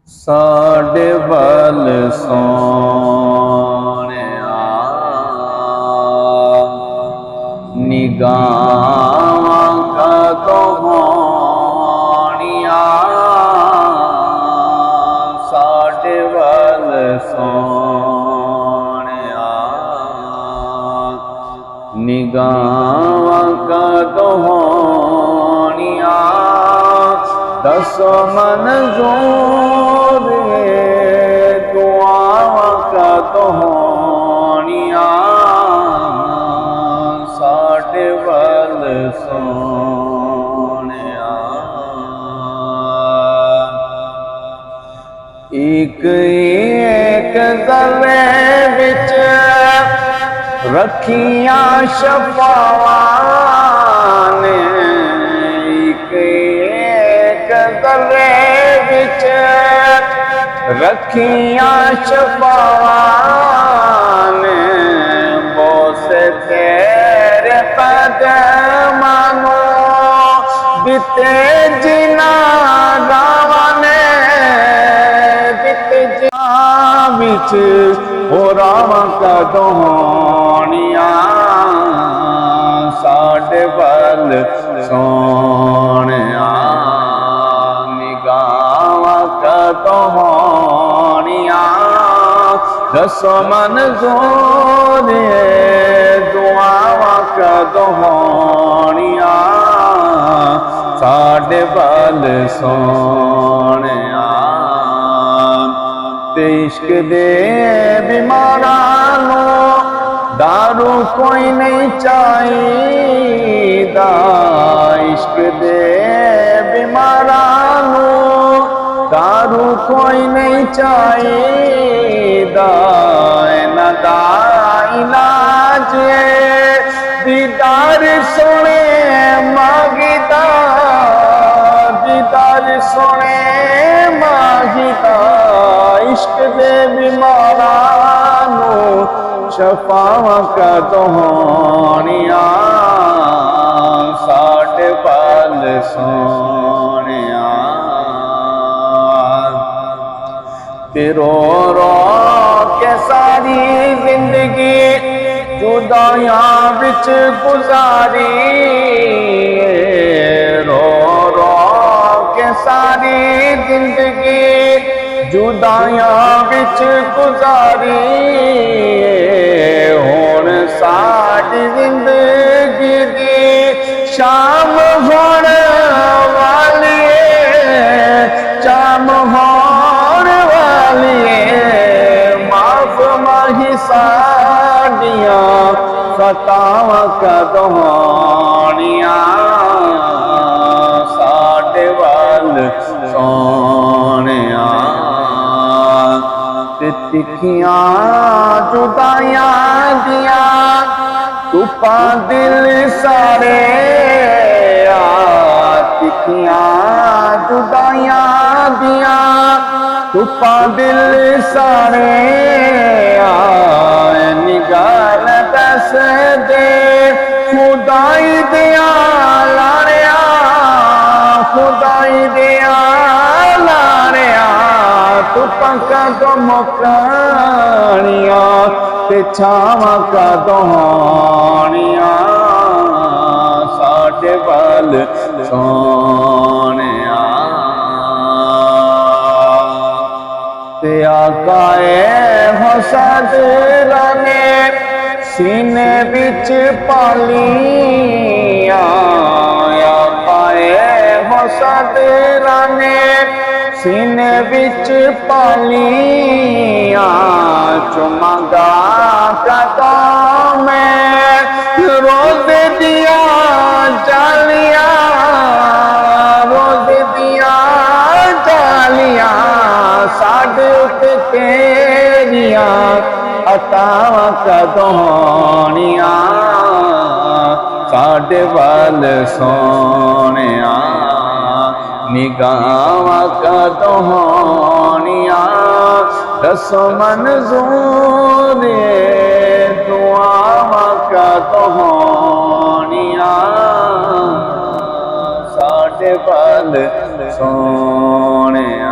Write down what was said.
साढ़े बल सोहणिया निगाहां कदों होणिया साढ़े बल सोहणिया निगाहां कदों होणिया दसो मंजूर दुआवां कदों होणिया साढ़े वल सोहणिया एक एक ज़र्रे विच रखियां शफ़ावां ने ज़र्रे विच रखियां शफ़ावां ने बोसे तेरे कदमां नूं बिते जिना गावां ने बिते जिना विच होरावां कदों होणिया साढ़े वल सोहणिया कदों होणिया दसो मंजूर दुआवां कदों होणिया साढ़े वल सोहणिया ते इश्क दे बीमारां नूं दारू कोई नहीं चाहिदा इश्क दे बीमारां नूं दारू कोई नहीं चाहिदा इन्हां दा इलाज दीदार सोने मांगदा दीदार सोने मांगदा इश्क दे बीमारां नूं शफावां कदों होणिया साढ़े वल सोहणिया रो रो के सारी जिंदगी जुदाइयां विच गुजारी रो रो के सारी जिंदगी जुदाइयां विच गुजारी हुण साडी जिंदगी दी शाम होण वाली शाम होण माफ माही साडियां खतावां कदों होणिया साढ़े वल सोहणिया ते तिखियां जुदाइयां दियां धुप्पां दिल सारे तिखियां जुदाइयां दियां धुप्पां दिल सारे निगाल दस दे खुदाई दिया लारिया खुदाई दिया लारिया धुप्पां कदों मुकणिया ते छावां कदों होणिया साढ़े वल सोहणिया ते आकाए हुसैन ने सीने विच पालियां आकाए हुसैन ने सीने विच पालियां चुमदा कदों में रोज दिया जालियां रोज दिया जालियां साढ़े उत्ते तेरियां अतावां कदों होणिया साढ़े वल सोहणिया निगाहां कदों होणिया दसो मंजूर दुआवां कदों होणिया साढ़े वल सोहणिया।